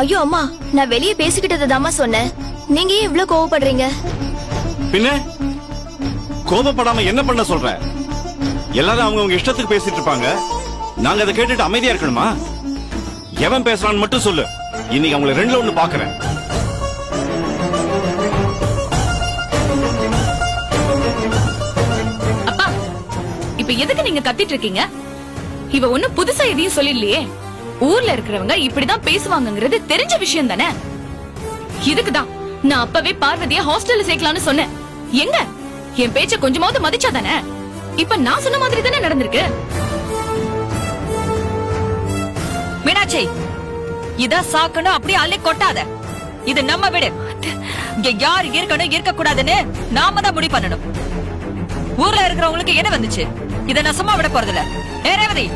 ஐயோ அம்மா, நான் வெளியே பேசிக்கிட்டதாமா சொன்னேன். நீங்க ஏன் இவ்ளோ கோவப்படுறீங்க? பின்ன கோபப்படாம என்ன பண்ண சொல்ற? எல்லாரும் அவங்க இஷ்டத்துக்கு பேசிட்டு இருப்பாங்க. நாங்க அதை கேட்டுட்டு அமைதியா இருக்கணுமா? எவன் பேசுறான்னு மட்டும் சொல்லு. இன்னைக்கு அவங்களை ரெண்டுல ஒண்ணு பாக்குறேன். அப்பா, இப்ப எதுக்கு நீங்க கத்திட்டு இருக்கீங்க? இவ ஒண்ணும் புதுசா எதையும் சொல்லிடலையே. ஊர்ல இருக்கிறவங்க இப்படிதான் பேசுவாங்கங்கிறது தெரிஞ்ச விஷயம் தானே. இதுக்குதான் நான் அப்பவே பார்வதிய ஹாஸ்டல்ல சேர்க்கலாம்னு சொன்னேன். எங்க என் பேச்ச கொஞ்சமாவது மதிச்சாதானே? இப்ப நான் சொன்ன மாதிரி தானே நடந்திருக்கு. மீனாட்சி, இத சாக்கணும் அப்படியே அள்ளி கொட்டாத. இது நம்ம வீடு. இங்க யார் இருக்கணும் இருக்க கூடாதுன்னு நாம தான் முடிவு பண்ணணும். ஊர்ல இருக்கிறவங்களுக்கு என்ன வந்துச்சு? இத நான் சும்மா விட போறதில்ல. ஏ ரேவதி,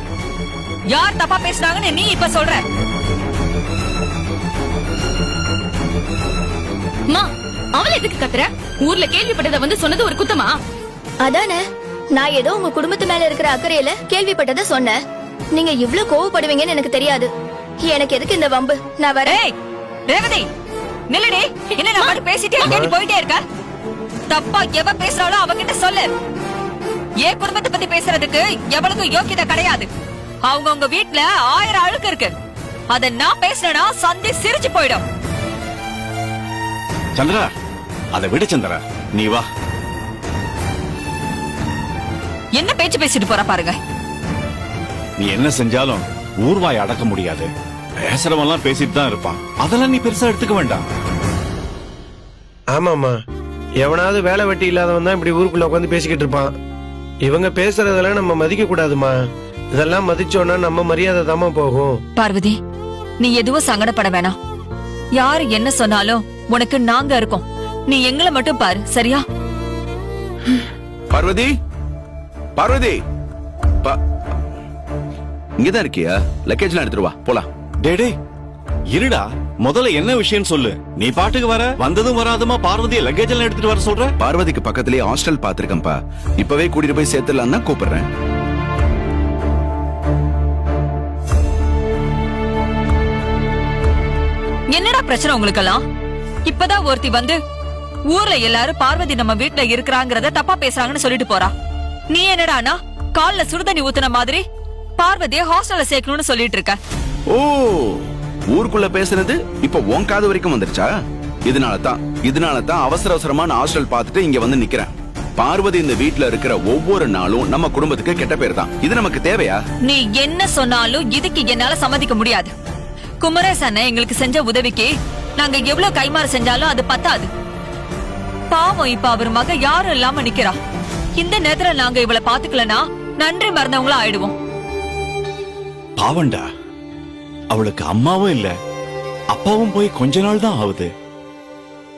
யார் தப்பா பேசுறாங்கன்னு நீ இப்ப சொல்ற? மா, அவள எதுக்கு கத்துற? ஊர்ல கேள்விப்பட்டத வந்து சொன்னது ஒரு குத்தமா? அதானே, நான் ஏதோ உங்க குடும்பத்து மேல இருக்கிற அக்கறையில கேள்விப்பட்டத சொன்னேன். நீங்க இவ்ளோ கோவப்படுவீங்கன்னு எனக்கு தெரியாது. எனக்கு எதுக்கு இந்த வம்பு? நான் வரேன். ரேவதி, நில்லடி. என்ன நான் பாட்டு பேசிட்டே இருக்கேன், போயிட்டே இருக்க. தப்பா எவ பேசுறாளோ அவகிட்ட சொல்லு. ஏன் குடும்பத்தை பத்தி பேசுறதுக்கு எவளுக்கும் யோக்கியதை கிடையாது. அவங்க வீட்டுல 1000 அழுக்கு இருக்கு. அத நான் பேசுறேன்னா சந்தி சிரிச்சு போயிடும். சந்திரா, அதை விடு சந்திரா, நீ வா. என்ன பேச்சு பேசிட்டு போற பாருங்க. நீ என்ன செஞ்சாலும் ஊர்வாய் அடக்க முடியாது. பேசுறவெல்லாம் பேசிட்டு தான் இருப்பான். அதெல்லாம் நீ பெருசா எடுத்துக்க வேண்டாம். ஆமாமா, எவனாவது வேலை வெட்டி இல்லாதவன் தான் இப்படி ஊருக்குள்ள உட்காந்து பேசிக்கிட்டு இருப்பான். இவங்க பேசுறதெல்லாம் நம்ம மதிக்க கூடாதுமா. இதெல்லாம் மதிச்சோன்னா நம்ம மரியாதை தாமா போகும். பார்வதி, நீ எதுவும் சங்கடப்பட வேணாம். யாரு என்ன சொன்னாலும் உனக்கு நாங்க இருக்கோம். நீ எங்களை மட்டும் பாரு, சரியா? பார்வதி, பார்வதி, இங்கதான் இருக்கியா? லக்கேஜ்லாம் எடுத்துட்டு வா, போலாம். டேடே இருடா, முதல்ல என்ன விஷயம் சொல்லு. நீ பாட்டுக்கு வர, வந்ததும் வராதுமா பார்வதியை லக்கேஜ் எல்லாம் எடுத்துட்டு வர சொல்ற? பார்வதிக்கு பக்கத்துலயே ஹாஸ்டல் பாத்துருக்கேன்பா. இப்பவே கூட்டிட்டு போய் சேர்த்துலாம் தான் கூப்பிடுறேன். என்னடா பிரச்சனை உங்களுக்கெல்லாம்? இப்பதான் ஒருத்தி வந்து ஊர்ல எல்லாரும் பார்வதி நம்ம வீட்டுல இருக்கிறாங்கறத தப்பா பேசுறாங்கன்னு சொல்லிட்டு போறா. நீ என்னடானா கால்ல சுடுதண்ணி ஊத்துன மாதிரி பார்வதியை ஹாஸ்டல்ல சேர்க்கணும்னு சொல்லிட்டு இருக்க. ஓ, ஊருக்குள்ள பேசுறது இப்ப உன் காது வரைக்கும் வந்துருச்சா? இதனாலதான் அவசர அவசரமா நான் ஹாஸ்டல் பார்த்துட்டு இங்க வந்து நிக்கிறேன். பார்வதி இந்த வீட்டுல இருக்கிற ஒவ்வொரு நாளும் நம்ம குடும்பத்துக்கு கெட்ட பேர் தான். இது நமக்கு தேவையா? நீ என்ன சொன்னாலும் இதுக்கு என்னால சம்மதிக்க முடியாது. குமரேசன் எங்களுக்கு செஞ்ச உதவிக்கு நாங்க எவ்வளவு கைமாறு செஞ்சாலும் அது பத்தாது. பாவம், இப்ப அவர் மக யாரும் இல்லாம நிக்கிறா. இந்த நேரத்துல நாங்க இவளை பாத்துக்கலனா நன்றி மறந்தவங்களா ஆயிடுவோம். பாவண்டா, அவளுக்கு அம்மாவும் இல்ல, அப்பாவும் போய் கொஞ்ச நாள் தான் ஆகுது.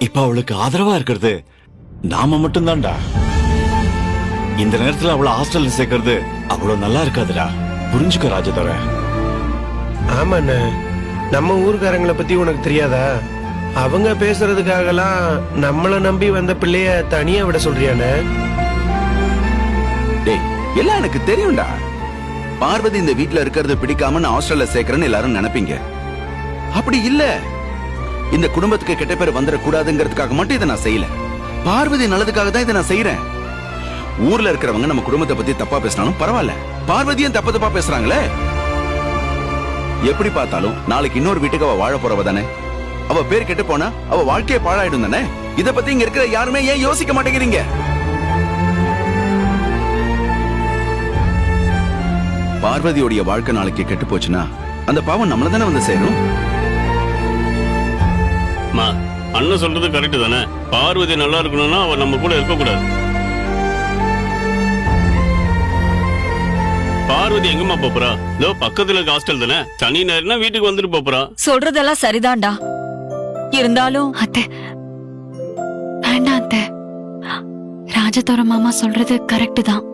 இப்ப அவளுக்கு ஆதரவா இருக்கிறது நாம மட்டும்தான்டா. இந்த நேரத்துல அவளை ஹாஸ்டல்ல சேர்க்கறது அவ்வளவு நல்லா இருக்காதுடா. புரிஞ்சுக்க ராஜதோர. ஆமாண்ண, நம்ம ஊர்காரங்களை பத்தி உனக்கு தெரியாதா? அவங்க பேசுறதுக்காகலாம் நம்மள நம்பி வந்த பிள்ளைய தனியா விட சொல்றியானே? டேய், எல்லாம் எனக்கு தெரியும்டா. பார்வதி இந்த வீட்டுல இருக்கிறது பிடிக்காம நான் ஹாஸ்டல்ல சேர்க்கிறேன்னு எல்லாரும் நினைப்பீங்க. அப்படி இல்ல. இந்த குடும்பத்துக்கு கெட்ட பேர் வந்துடக்கூடாதுங்கிறதுக்காக மட்டும் இதை நான் செய்யல. பார்வதி நல்லதுக்காக தான் இதை நான் செய்யறேன். ஊர்ல இருக்கிறவங்க நம்ம குடும்பத்தை பத்தி தப்பா பேசினாலும் பரவாயில்ல, பார்வதியும் தப்பா பேசுறாங்களே. எப்படி பார்த்தாலும் நாளைக்கு இன்னொரு வீட்டுக்கு அவ வாழ போறவ தானே. அவ பேர் கெட்டு போனா அவ வாழ்க்கையை பாழாயிடும் தானே. இத பத்தி இங்க இருக்கிற யாருமே ஏன் யோசிக்க மாட்டேங்கிறீங்க? பார்வதியோடைய வாழ்க்கை நாளைக்கு கெட்டு போச்சுன்னா அந்த பாவம் நம்மள தானே வந்து சேரும். அண்ணன் சொல்றது கரெக்ட் தானே. பார்வதி நல்லா இருக்கணும்னா அவ நம்ம கூட இருக்க கூடாது. பார்வதி எங்கம்மா போறா? இதோ பக்கத்துல இருக்க ஹாஸ்டல் தானே. சனி நேரம்னா வீட்டுக்கு வந்துட்டு போறா. சொல்றதெல்லாம் சரிதான்டா. இருந்தாலும் அத்தை வேண்டாம் அத்தை. ராஜதோர மாமா சொல்றது கரெக்ட் தான்.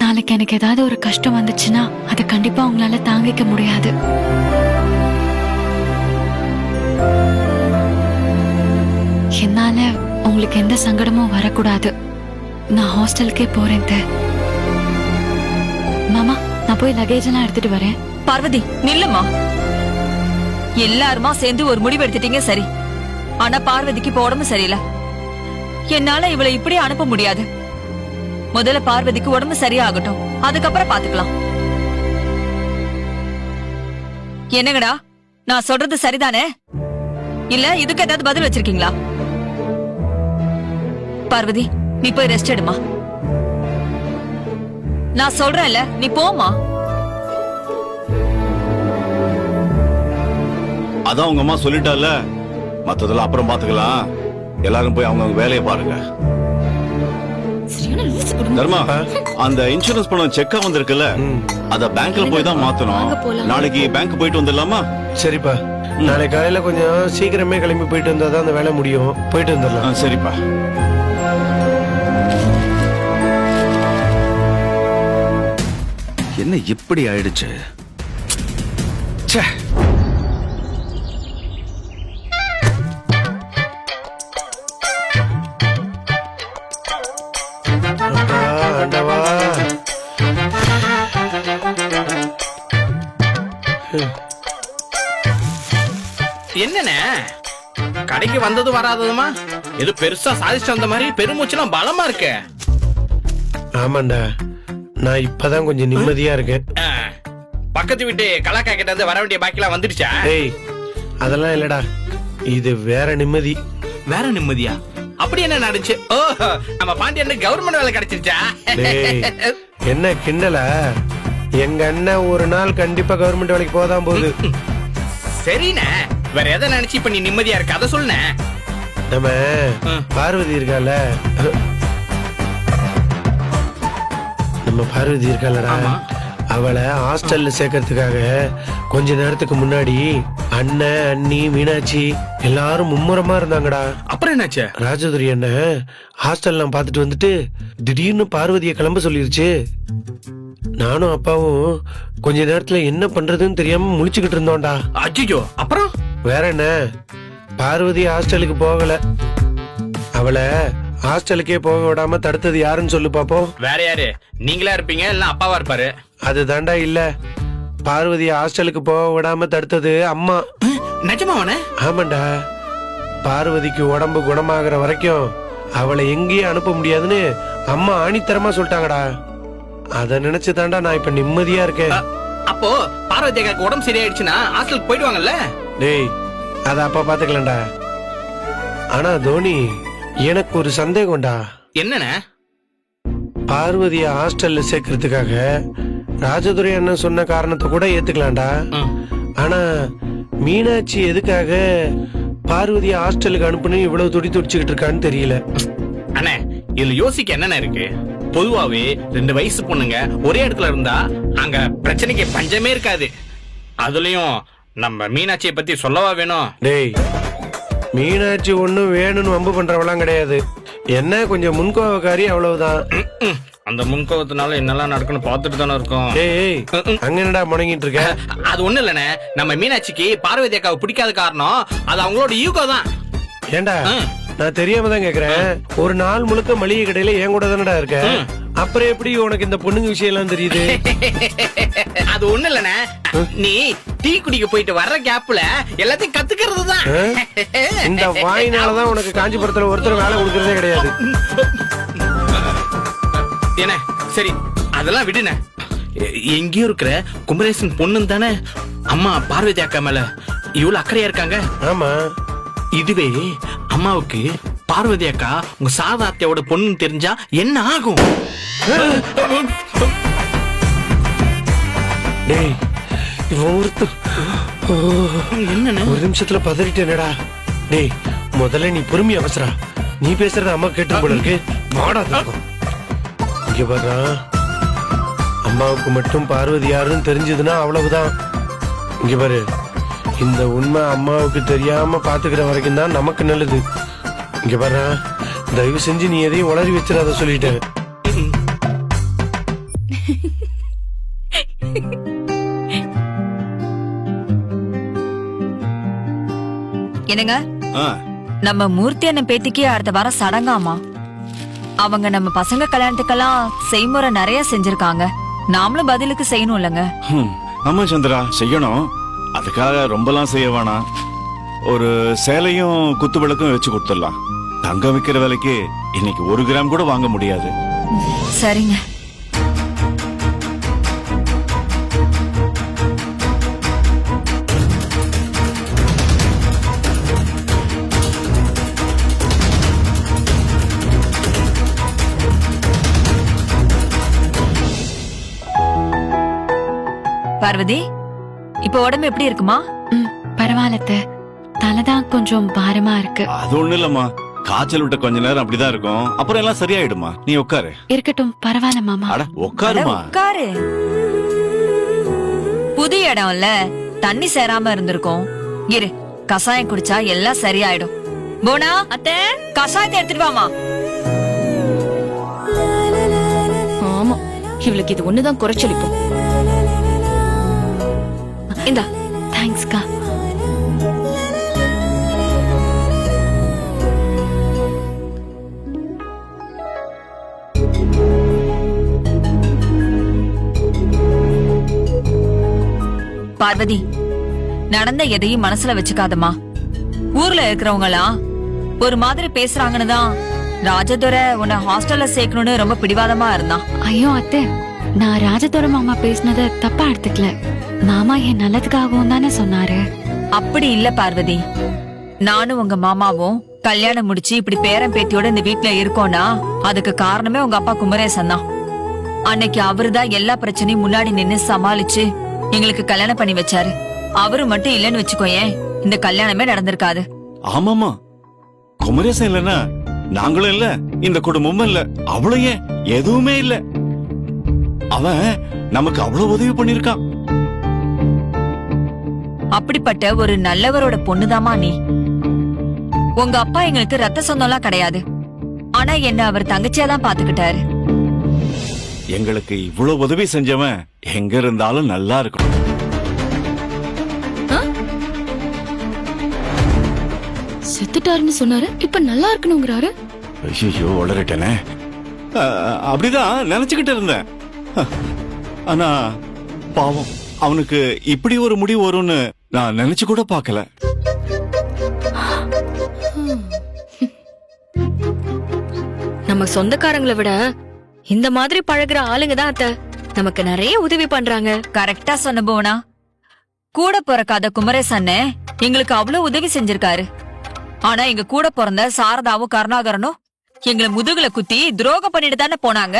நாளைக்கு எனக்கு ஏதாவது ஒரு கஷ்டம் வந்துச்சுன்னா அதை கண்டிப்பா உங்களால தாங்கிக்க முடியாது. என்னால உங்களுக்கு எந்த சங்கடமும் வரக்கூடாது. நான் ஹாஸ்டலுக்கே போறேன். மாமா, நான் போய் லக்கேஜ் எல்லாம் எடுத்துட்டு வரேன். பார்வதி நில்லுமா. எல்லாருமா சேர்ந்து ஒரு முடிவு எடுத்துட்டீங்க சரி. ஆனா பார்வதிக்கு இப்ப உடம்பு சரியில்லை. என்னால இவளை இப்படி அனுப்ப முடியாது. முதல்ல பார்வதிக்கு உடம்பு சரியாகட்டும், அதுக்கப்புறம் பாத்துக்கலாம். என்னங்கடா, நான் சொல்றது சரிதானே? இல்ல இதுக்கு ஏதாவது பதில் வச்சிருக்கீங்களா? பார்வதி, நீ போய் ரெஸ்ட் எடுமா. நான் சொல்றேன்ல, நீ போமா. அதான் உங்க அம்மா சொல்லிட்டால, மத்ததெல்லாம் அப்புறம் பாத்துக்கலாம். எல்லாரும் போய் அவங்க வேலையை பாருங்க. சரியான லூசு குடும்பம். தர்மா, அந்த இன்சூரன்ஸ் பணம் செக்கா வந்திருக்குல்ல, அத பேங்க்ல போய் தான் மாத்தணும். நாளைக்கு பேங்க் போயிட்டு வந்துடலாமா? சரிப்பா, நாளை காலையில கொஞ்சம் சீக்கிரமே கிளம்பி போயிட்டு வந்தாதான் அந்த வேலை முடியும். போயிட்டு வந்துடலாம். சரிப்பா. என்ன இப்படி ஆயிடுச்சு? ச்சே. ஆண்டவா, என்னண்ணே கடைக்கு வந்தது வராததுமா எது பெருசா சாதிச்சு வந்த மாதிரி பெருமூச்சுலாம் பலமா இருக்கு. ஆமாண்டா, நான் இப்பதான் கொஞ்சம் நிம்மதியா இருக்கேன். பக்கத்து வீட்டு கலாக்கா கிட்ட இருந்து வர வேண்டிய பாக்கிலாம் வந்துடுச்சா? ஏய், அதெல்லாம் இல்லடா, இது வேற நிம்மதி. வேற நிம்மதியா? அப்படி என்ன நடந்துச்சு? ஓ, நம்ம பாண்டியனுக்கு கவர்மெண்ட் வேலை கிடைச்சிருச்சா? டேய், என்ன கிண்டலா? எங்க அண்ணன் ஒரு நாள் கண்டிப்பா கவர்மெண்ட் வேலைக்கு போதான் போகுது. சரிண்ணே, வேற எதை நினைச்சு இப்ப நீ நிம்மதியா இருக்க அதை சொல்லுண்ணே. நம்ம பார்வதி இருக்கால, நம்ம பார்வதி இருக்காலடா, அவளை ஹாஸ்டல்ல சேர்க்கறதுக்காக கொஞ்ச நேரத்துக்கு முன்னாடி அண்ணன், அண்ணி, மீனாட்சி எல்லாரும் மும்முரமா இருந்தாங்கடா. அப்புறம் என்னாச்சு? ராஜதுரி அண்ணன் ஹாஸ்டல்லாம் பாத்துட்டு வந்துட்டு திடீர்னு பார்வதியை கிளம்ப சொல்லிருச்சு. நானும் அப்பாவும் கொஞ்ச நேரத்துல என்ன பண்றதுன்னு தெரியாம முழிச்சுக்கிட்டு இருந்தோம்டா. அஜிஜோ, அப்புறம் வேற என்ன, பார்வதி ஹாஸ்டலுக்கு போகல. அவளை ஹாஸ்டலுக்கே போக விடாம தடுத்தது யாருன்னு சொல்லு பாப்போம். வேற யாரு? நீங்களா இருப்பீங்க இல்ல அப்பாவா இருப்பாரு? அது தாண்டா இல்ல, பார்வதி ஹாஸ்டலுக்கு போக விடாம தடுத்தது அம்மா. நிஜமாவனே? ஆமாண்டா, பார்வதிக்கு உடம்பு குணமாகற வரைக்கும் அவளை எங்கேயும் அனுப்ப முடியாதுன்னு அம்மா ஆணித்தரமா சொல்லிட்டாங்கடா. அத நினைச்சு தாண்டா நான் இப்ப நிம்மதியா இருக்கேன். அப்போ பார்வதி அக்காக்கு உடம்பு சரியாயிடுச்சுன்னா ஹாஸ்டலுக்கு போயிடுவாங்கல்ல? டேய், அத அப்பா பாத்துக்கலாம்டா. ஆனா தோனி, எனக்கு ஒரு சந்தேகம்டா. என்னண்ணே? பார்வதிய ஹாஸ்டல்ல சேர்க்கறதுக்காக ராஜதுரை அண்ணன் சொன்ன காரணத்தை கூட ஏத்துக்கலாம்டா. ஆனா மீனாட்சி எதுக்காக பார்வதிய ஹாஸ்டலுக்கு அனுப்புன்னு இவ்வளவு துடி துடிச்சுக்கிட்டு இருக்கான்னு தெரியல. அண்ணே, இதுல யோசிக்க என்னென்ன இருக்கு? பொதுவாவே 2 வயசு பொண்ணுங்க ஒரே இடத்துல இருந்தா அங்க பிரச்சனைக்கு பஞ்சமே இருக்காது. அதுலயும் நம்ம மீனாட்சியை பத்தி சொல்லவா வேணும்? டேய், மீனாட்சி ஒண்ணும் வேணும்னு வம்பு பண்றவெல்லாம் கிடையாது. என்ன கொஞ்சம் முன்கோவக்காரி, அவ்வளவுதான். அந்த முன்கோவத்தினால என்னெல்லாம் நடக்குன்னு பாத்துட்டு தானே இருக்கோம். ஏய், அங்க என்னடா முடங்கிட்டு இருக்க? அது ஒண்ணு இல்லண்ணே, நம்ம மீனாட்சிக்கு பார்வதி அக்காவை பிடிக்காத காரணம் அது அவங்களோட ஈகோ தான். ஏண்டா, நான் தெரியாம தான் கேக்குறேன். ஒரு நாள் முழுக்க மளிகை கடையில என் கூட தானடா இருக்க, அப்புறம் எப்படி உனக்கு இந்த பொண்ணுங்க விஷயம் எல்லாம் தெரியுது? அது ஒண்ணு இல்லண்ணே, நீ டீ குடிக்க போயிட்டு வர்ற கேப்ல எல்லாத்தையும் கத்துக்கிறது தான். இந்த வாயினாலதான் உனக்கு காஞ்சிபுரத்துல ஒருத்தர் வேலை கொடுக்கறதே கிடையாது. என்ன சரி, அதெல்லாம் விடுன. எங்கேயும் இருக்கிற குமரேசன் பொண்ணு தானே அம்மா பார்வதி அக்கா மேல இவ்வளவு அக்கறையா இருக்காங்க. ஆமா, இதுவே அம்மாவுக்கு பார்வதி அக்கா உங்க சாதாத்தியோட பொண்ணு தெரிஞ்சா என்ன ஆகும்? டேய், என்ன ஒரு நிமிஷத்துல பதறிட்டேனடா. டேய், முதல்ல நீ பொறுமையா அவசரா. நீ பேசுறத அம்மா கேட்டு போல இருக்கு. மாடா இருக்கும். இங்க பாரு, அம்மாவுக்கு மட்டும் பார்வதி யாருன்னு தெரிஞ்சதுன்னா அவ்வளவுதான். இங்க பாரு, இந்த உண்மை அம்மாவுக்கு தெரியாம பாத்துக்கிற வரைக்கும் தான் நமக்கு நல்லது. இங்க பாரு, தயவு செஞ்சு நீ எதையும் உளறி வச்சிடாத சொல்லிட்டேன். என்னங்க, நம்ம மூர்த்தி அண்ணன் பேத்திக்கு அடுத்த வாரம் சடங்காமா. அவங்க நம்ம பசங்க கல்யாணத்துக்கெல்லாம் செய்முறை நிறைய செஞ்சிருக்காங்க. நாமளும் பதிலுக்கு செய்யணும் இல்லங்க? ஆமா சந்திரா, செய்யணும். அதுக்காக ரொம்பலாம் செய்ய வேணாம். ஒரு சேலையும் குத்து விளக்கும் வச்சு கொடுத்துடலாம். தங்கம் விக்கிற விலைக்கு இன்னைக்கு 1 கிராம் கூட வாங்க முடியாது. சரிங்க. பார்வதி, இப்ப உடம்பு எப்படி இருக்குமா? பரவாயில்ல அத்தை. தலைதான் கொஞ்சம் பாரமா இருக்கு. அது ஒண்ணு இல்லம்மா, காய்ச்சல் விட்ட கொஞ்ச நேரம் அப்படிதான் இருக்கும். அப்புறம் எல்லாம் சரியாயிடுமா. நீ உட்காரு. இருக்கட்டும், பரவாயில்ல மாமா. அட உட்காருமா. உட்காரு. புது இடம்ல தண்ணி சேராம இருந்திருக்கும். இரு, கசாயம் குடிச்சா எல்லாம் சரியாயிடும். போனா அத்தை, கசாயத்தை எடுத்துட்டு வாமா. ஆமா, இவளுக்கு இது ஒண்ணுதான் குறைச்சலிக்கும். இந்தா. தேங்க்ஸ்க்கா. பார்வதி, நடந்த எதையும் மனசுல வச்சுக்காதமா. ஊர்ல இருக்கிறவங்களாம் ஒரு மாதிரி பேசுறாங்கன்னு தான் ராஜதுரை உன்னை ஹாஸ்டல்ல சேர்க்கணும்னு ரொம்ப பிடிவாதமா இருந்தான். ஐயோ அத்தை, நான் ராஜதுரை மாமா பேசினத தப்பா எடுத்துக்கல. மாமா என் நல்லதுக்காகவும் தானே சொன்னாரு. அப்படி இல்ல பார்வதி, நானும் உங்க மாமாவும் கல்யாணம் முடிச்சு இப்படி பேரன் பேத்தியோட இந்த வீட்ல இருக்கோம்னா அதுக்கு காரணமே உங்க அப்பா குமரேசன் தான். அன்னைக்கு அவருதான் எல்லா பிரச்சனையும் முன்னாடி நின்னு சமாளிச்சு எங்களுக்கு கல்யாணம் பண்ணி வச்சாரு. அவரு மட்டும் இல்லன்னு வச்சுக்கோயேன், இந்த கல்யாணமே நடந்திருக்காது. ஆமாமா, குமரேசன் இல்லன்னா நாங்களும் இல்ல, இந்த குடும்பமும் இல்ல, அவளும் ஏன் எதுவுமே இல்ல. அவன் நமக்கு அவ்வளவு உதவி பண்ணிருக்கான். அப்படிப்பட்ட ஒரு நல்லவரோட பொண்ணுதாமா நீ. உங்க அப்பா எங்களுக்கு ரத்த சொந்தம்லாம் கிடையாது. ஆனா என்ன அவர் தங்கச்சியா தான் பாத்துக்கிட்டாரு. எங்களுக்கு இவ்வளவு உதவி செஞ்சவன் எங்க இருந்தாலும் நல்லா இருக்கும். செத்துட்டாருன்னு சொன்னாரு, இப்ப நல்லா இருக்கணுங்கிறாரு. ஐயோ, உளறிட்டேனே. அப்படிதான் நினைச்சுக்கிட்டு இருந்தேன். ஆனா பாவம், அவனுக்கு இப்படி ஒரு முடிவு வரும்னு நான் நினைச்சு கூட பார்க்கல. நம்ம சொந்தக்காரங்களை விட இந்த மாதிரி பழகுற ஆளுங்க தான் அத்தை நமக்கு நிறைய உதவி பண்றாங்க. கரெக்டா சொன்ன போனா, கூட பிறக்காத குமரேசன்னு எங்களுக்கு அவ்வளவு உதவி செஞ்சிருக்காரு. ஆனா எங்க கூட பிறந்த சாரதாவும் கருணாகரனும் எங்களை முதுகுல குத்தி துரோகம் பண்ணிட்டு தானே போனாங்க.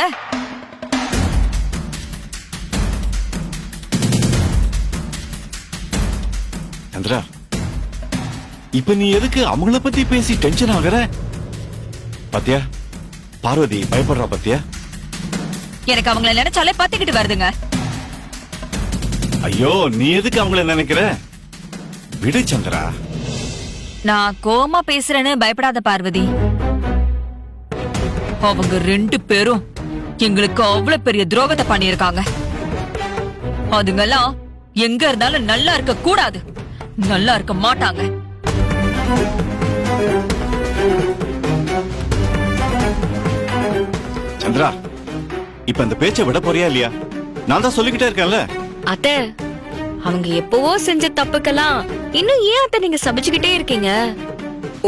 சந்திரா, இப்ப நீ எதுக்கு அவங்கள பத்தி பேசி டென்ஷன் ஆகுற? பாத்தியா, பார்வதி பயப்படுறா பாத்தியா? எனக்கு அவங்கள நினைச்சாலே பத்திக்கிட்டு வருதுங்க. ஐயோ, நீ எதுக்கு அவங்கள நினைக்கிற? விடு சந்திரா. நான் கோவமா பேசுறேன்னு பயப்படாத பார்வதி. அவங்க 2 பேரும் எங்களுக்கு அவ்வளவு பெரிய துரோகத்தை பண்ணிருக்காங்க. அதுங்கெல்லாம் எங்க இருந்தாலும் நல்லா இருக்க கூடாது, நல்லா இருக்க மாட்டாங்க. சந்திரா, இப்ப அந்த பேச்சை விட போறியா இல்லையா? நான் தான் சொல்லிக்கிட்டே இருக்கேன்ல. அத்தை, அவங்க எப்பவோ செஞ்ச தப்புக்கெல்லாம் இன்னும் ஏன் அத்தை நீங்க சபிச்சுக்கிட்டே இருக்கீங்க?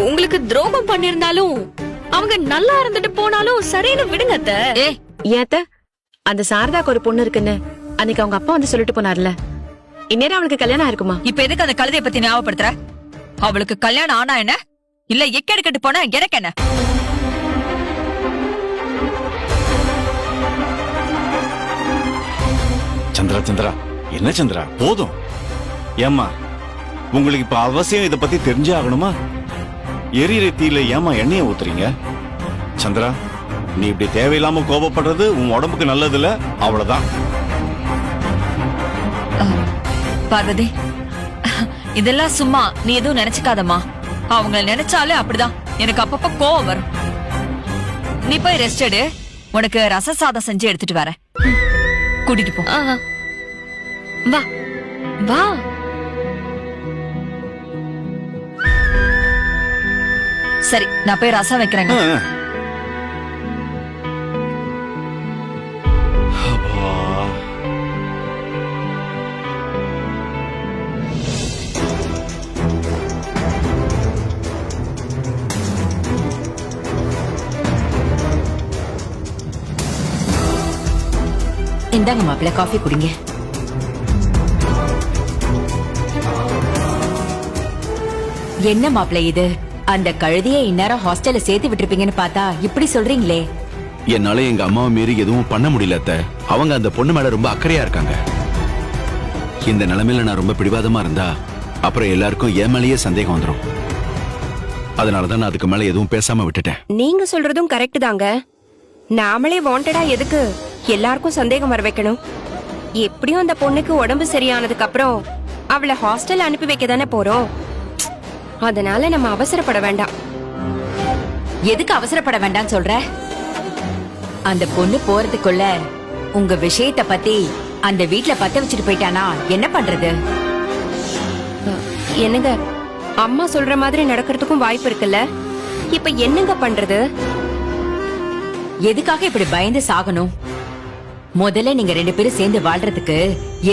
உங்களுக்கு துரோகம் பண்ணிருந்தாலும் அவங்க நல்லா இருந்துட்டு போனாலும் சரின்னு விடுங்க அத்தை. ஏத்த அந்த சாரதாக்கு ஒரு பொண்ணு இருக்குன்னு அன்னைக்கு அவங்க அப்பா வந்து சொல்லிட்டு போனார்ல, இந்நேரம் அவளுக்கு கல்யாணம் இருக்குமா? இப்ப எதுக்கு அந்த கழுதைய பத்தி ஞாபகப்படுத்துற? அவளுக்கு கல்யாணம் ஆனா என்ன, இல்ல எக்கெடுக்கட்டு போனா எனக்கு என்ன? சந்திரா சந்திரா, என்ன சந்திரா, போதும். ஏம்மா, உங்களுக்கு இப்ப அவசியம் இத பத்தி தெரிஞ்சே ஆகணுமா? எரியிற தீயில ஏமா எண்ணெய ஊத்துறீங்க? சந்திரா, நீ இப்படி தேவையில்லாம கோபப்படுறது உன் உடம்புக்கு நல்லது இல்ல, அவ்வளவுதான். பார்வதி, இதெல்லாம் சும்மா நீ எதுவும் நினைச்சுக்காதம்மா. அவங்கள நினைச்சாலே அப்படிதான் எனக்கு அப்பப்ப கோவம் வரும். நீ போய் ரெஸ்ட் எடு, உனக்கு ரச சாதம் செஞ்சு எடுத்துட்டு வரேன். கூட்டிட்டு போ. வா வா. சரி, நான் போய் ரசம் வைக்கிறேங்க. அப்பா. இந்தாங்க மாப்பிள்ள காஃபி குடிங்க. என்ன மாப்பிள்ள இது? அந்த கழுதியை இந்நேரம் ஹாஸ்டல்ல சேர்த்து விட்டுருப்பீங்கன்னு பார்த்தா இப்படி சொல்றீங்களே. என்னால எங்க அம்மாவை மீறி எதுவும் பண்ண முடியல அத்தை. அவங்க அந்த பொண்ணு மேல ரொம்ப அக்கறையா இருக்காங்க. இந்த நிலைமையில நான் ரொம்ப பிடிவாதமா இருந்தா அப்புறம் எல்லாருக்கும் என் மேலேயே சந்தேகம் வந்துடும். அதனாலதான் நான் அதுக்கு மேல எதுவும் பேசாம விட்டுட்டேன். நீங்க சொல்றதும் கரெக்ட் தாங்க. நாமளே வாண்டடா எதுக்கு எல்லாருக்கும் சந்தேகம் வர வைக்கணும்? எப்படியும் அந்த பொண்ணுக்கு உடம்பு சரியானதுக்கு அப்புறம் அவளை ஹாஸ்டல் அனுப்பி வைக்க தானே போறோம். அதனால நம்ம அவசரப்பட வேண்டாம். எதுக்கு அவசரப்பட வேண்டாம் சொல்ற? அந்த பொண்ணு போறதுக்குள்ள உங்க விஷயத்த பத்தி அந்த வீட்ல பத்த வச்சுட்டு போயிட்டானா என்ன பண்றது? என்னங்க, அம்மா சொல்ற மாதிரி நடக்கிறதுக்கும் வாய்ப்பு இருக்குல்ல. இப்ப என்னங்க பண்றது? எதுக்காக இப்படி பயந்து சாகணும்? முதல்ல நீங்க 2 பேரும் சேர்ந்து வாழ்றதுக்கு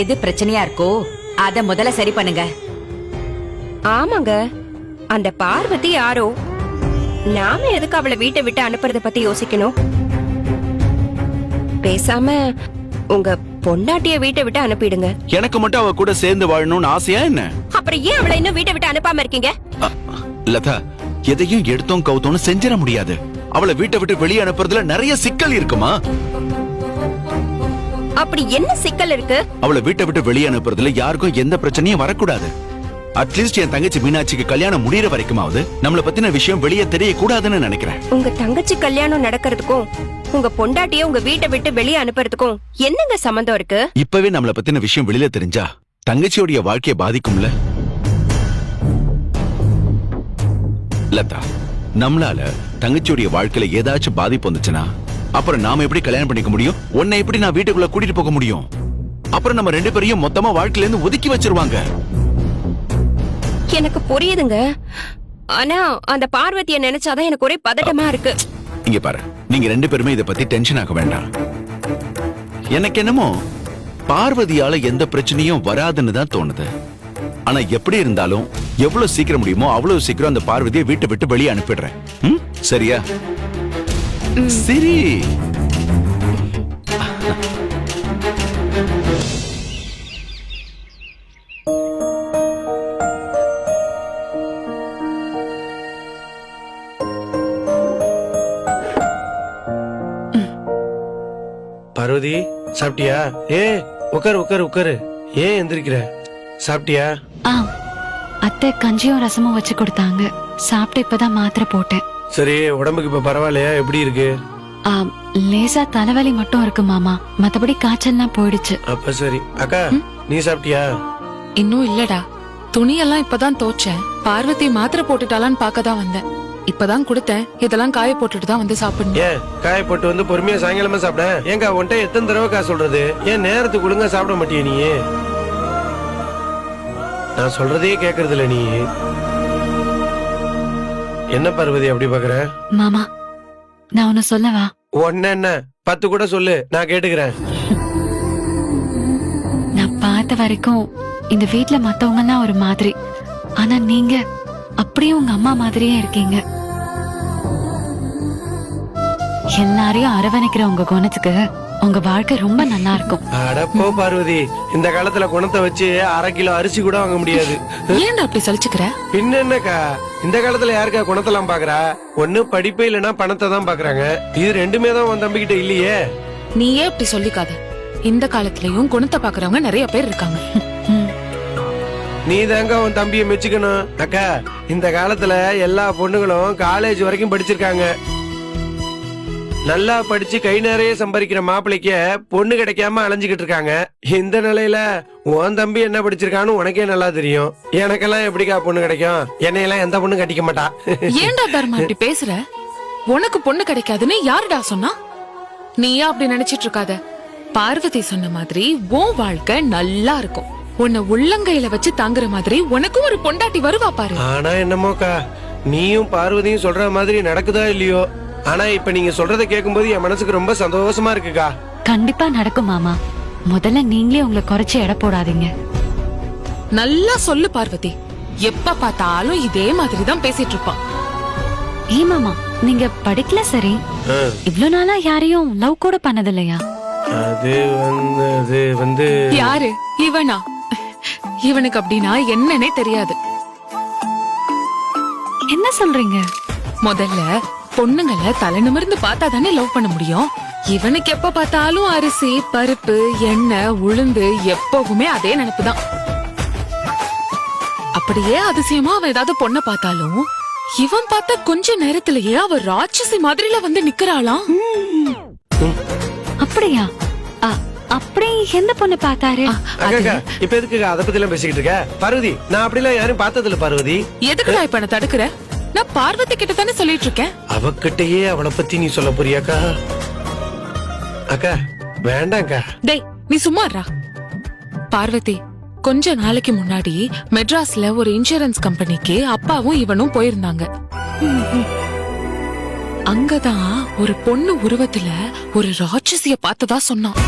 எது பிரச்சனையா இருக்கோ அத முதல்ல சரி பண்ணுங்க. ஆமாங்க, அந்த பார்வதி யாரோ. நாம எதுக்கு அவளை வீட்டை விட்டு அனுப்புறத பத்தி யோசிக்கணும்? பேசாம உங்க பொண்டாட்டிய வீட்டை விட்டு அனுப்பிடுங்க. எனக்கு மட்டும் அவ கூட சேர்ந்து வாழணும்னு ஆசையா என்ன? அப்புறம் ஏன் அவளை இன்னும் வீட்டை விட்டு அனுப்பாம இருக்கீங்க? லதா, எதையும் எடுத்தோம் கவுத்தோன்னு செஞ்சிட முடியாது. அவளை வீட்டை விட்டு வெளியே அனுப்புறதுல நிறைய சிக்கல் இருக்குமா? அப்படி என்ன சிக்கல் இருக்கு? அவளை வீட்டை விட்டு வெளியே அனுப்புறதுல யாருக்கும் எந்த பிரச்சனையும் வரக்கூடாது. அட்லீஸ்ட் என் தங்கச்சி மீனாட்சிக்கு கல்யாணம் முடியற வரைக்குமாவது நம்மள பத்தின விஷயம் வெளியே தெரியக்கூடாதுன்னு நினைக்கிறேன். உங்க தங்கச்சி கல்யாணம் நடக்கிறதுக்கும் உங்க பொண்டாட்டிய உங்க வீட்டை விட்டு வெளியே அனுப்புறதுக்கும் என்னங்க சம்பந்தம் இருக்கு? இப்பவே நம்மள பத்தின விஷயம் வெளியில தெரிஞ்சா தங்கச்சியோடைய வாழ்க்கையை பாதிக்கும்ல. லதா, நம்மளால தங்கச்சியோடைய வாழ்க்கையில ஏதாச்சும் பாதிப்பு வந்துச்சுன்னா அப்புறம் நாம எப்படி கல்யாணம் பண்ணிக்க முடியும்? உன்னை எப்படி நான் வீட்டுக்குள்ள கூட்டிட்டு போக முடியும்? அப்புறம் நம்ம 2 பேரையும் மொத்தமா வாழ்க்கையில இருந்து ஒதுக்கி வச்சிருவாங்க. எனக்கு புரியுதுங்க. ஆனா அந்த பார்வதியை நினைச்சாதான் எனக்கு ஒரே பதட்டமா இருக்கு. இங்க பாரு, நீங்க 2 பேருமே இத பத்தி டென்ஷன் ஆக வேண்டாம். எனக்கு என்னமோ பார்வதியால எந்த பிரச்சனையும் வராதுன்னு தான் தோணுது. ஆனா எப்படி இருந்தாலும் எவ்வளவு சீக்கிரம் முடியுமோ அவ்வளவு சீக்கிரம் அந்த பார்வதியை வீட்டை விட்டு வெளியே அனுப்பிடுறேன். சரியா? சரி. பார்வதி, சாப்பிட்டியா? உட்காரு உட்காரு உட்காரு. ஏன் எந்திரிக்கிற? சாப்பிட்டியா? அத்தை கஞ்சியும் ரசமும் வச்சு கொடுத்தாங்க. சாப்பிட்டு இப்பதான் மாத்திரை போட்டேன். சரி, உடம்புக்கு இப்ப பரவாயில்லையா? எப்படி இருக்கு? லேசா தலைவலி மட்டும் இருக்கு மாமா, மத்தபடி காய்ச்சல்லாம் போயிடுச்சு. அப்ப சரி. அக்கா, நீ சாப்பிட்டியா? இன்னும் இல்லடா, துணியெல்லாம் இப்பதான் தோச்சேன். பார்வதி மாத்திரை போட்டுட்டாலான்னு பாக்கதான் வந்தேன். இப்பதான் கொடுத்தேன். இதெல்லாம் காய போட்டுட்டு தான் வந்து சாப்பிடணும். ஏன் காய போட்டு வந்து பொறுமையா சாயங்காலமா சாப்பிட? ஏங்கா உன்ட்ட எத்தனை தடவைக்கா சொல்றது? ஏன் நேரத்துக்கு ஒழுங்கா சாப்பிட மாட்டிய நீ? நான் சொல்றதே கேக்குறது இல்ல நீ. என்ன பார்வதி அப்படி பாக்குற? மாமா, நான் உன்ன சொல்லவா? ஒன்னு என்ன 10 கூட சொல்லு, நான் கேட்டுக்கிறேன். நான் பார்த்த வரைக்கும் இந்த வீட்ல மத்தவங்க எல்லாம் ஒரு மாதிரி, ஆனா நீங்க அப்படியே உங்க அம்மா மாதிரியே இருக்கீங்க. எல்லாரையும் அரவணைக்கிற உங்க குணத்துக்கு உங்க வாழ்க்கை ரொம்ப நல்லா இருக்கும். அடப்போ பார்வதி, இந்த காலத்துல குணத்தை வச்சு 1/2 கிலோ அரிசி கூட வாங்க முடியாது. ஏன்டா அப்படி சலிச்சுக்கிற? பின்ன என்னக்கா, இந்த காலத்துல யாருக்கா குணத்தெல்லாம் பாக்குறா? ஒண்ணு படிப்பு இல்லனா பணத்தை தான் பாக்குறாங்க. இது ரெண்டுமே தான் உன் தம்பி கிட்ட இல்லையே. நீயே அப்படி சொல்லிக்காத. இந்த காலத்துலயும் குணத்தை பாக்குறவங்க நிறைய பேர் இருக்காங்க. நீ தாங்க உன் தம்பியை மெச்சுக்கணும். அக்கா, இந்த காலத்துல எல்லா பொண்ணுகளும் காலேஜ் வரைக்கும் படிச்சிருக்காங்க. நல்லா படிச்சு கை நிறைய சம்பாதிக்கிற மாப்பிள்ளைக்கு பொண்ணு கிடைக்காம அலைஞ்சுக்கிட்டு இருக்காங்க. இந்த நிலையில உன் தம்பி என்ன படிச்சிருக்கான்னு உனக்கே நல்லா தெரியும். எனக்கெல்லாம் எப்படிக்கா பொண்ணு கிடைக்கும்? என்னையெல்லாம் எந்த பொண்ணு கட்டிக்க மாட்டா. ஏன்டா தர்மா இப்படி பேசுற? உனக்கு பொண்ணு கிடைக்காதுன்னு யாருடா சொன்னா? நீயா அப்படி நினைச்சிட்டு இருக்காத. பார்வதி சொன்ன மாதிரி உன் வாழ்க்கை நல்லா இருக்கும். உன்னை உள்ளங்கையில வச்சு தாங்குற மாதிரி உனக்கும் ஒரு பொண்டாட்டி வருவா பாரு. ஆனா என்னமோக்கா, நீயும் பார்வதியும் சொல்ற மாதிரி நடக்குதா இல்லையோ, ஆனா இப்ப நீங்க சொல்றத கேட்கும்போது என் மனசுக்கு ரொம்ப சந்தோஷமா இருக்குக்கா. கண்டிப்பா நடக்கும் மாமா. முதல்ல நீங்களே உங்களை குறைச்சு எடை போடாதீங்க. நல்லா சொல்லு பார்வதி. எப்ப பார்த்தாலும் இதே மாதிரி தான் பேசிட்டு இருப்பான். ஏ மாமா, நீங்க படிக்கல சரி, இவ்ளோ நாளா யாரையும் லவ் கூட பண்ணது இல்லையா? அது வந்து யாரு இவனா? இவனுக்கு அப்படின்னா என்னன்னே தெரியாது. என்ன சொல்றீங்க? முதல்ல பொண்ணுங்களை தலை நிமிர்ந்து பார்த்தா தானே லவ் பண்ண முடியும். இவனுக்கு எப்ப பார்த்தாலும் அரிசி பருப்பு எண்ணெய் உளுந்து எப்பவுமே அதே நினைப்புதான். அப்படியே அதிசயமா அவன் ஏதாவது பொண்ணை பார்த்தாலும் இவன் பார்த்தா கொஞ்ச நேரத்திலேயே அவ ராட்சசி மாதிரில வந்து நிக்கிறாளாம். அப்படியா? அப்படி எந்த பொண்ணு பார்த்தாரு? அக்கா இப்ப எதுக்கு அத பத்தி எல்லாம் பேசிக்கிட்டு இருக்க பார்வதி? நான் அப்படிலாம் யாரும் பார்த்ததில்ல பார்வதி. எதுக்கு நான் இப்ப என்ன தடுக்கிற? நான் பார்வதி கிட்ட தானே சொல்லிட்டு இருக்கேன். அவகிட்டயே அவளை பத்தி நீ சொல்ல போறியாக்கா? அக்கா வேண்டாம்க்கா. டேய் நீ சும்மா இருடா. பார்வதி கொஞ்ச நாளைக்கு முன்னாடி மெட்ராஸ்ல ஒரு இன்சூரன்ஸ் கம்பெனிக்கு அப்பாவும் இவனும் போயிருந்தாங்க. அங்கதான் ஒரு பொண்ணு உருவத்துல ஒரு ராட்சசிய பார்த்ததா சொன்னான்.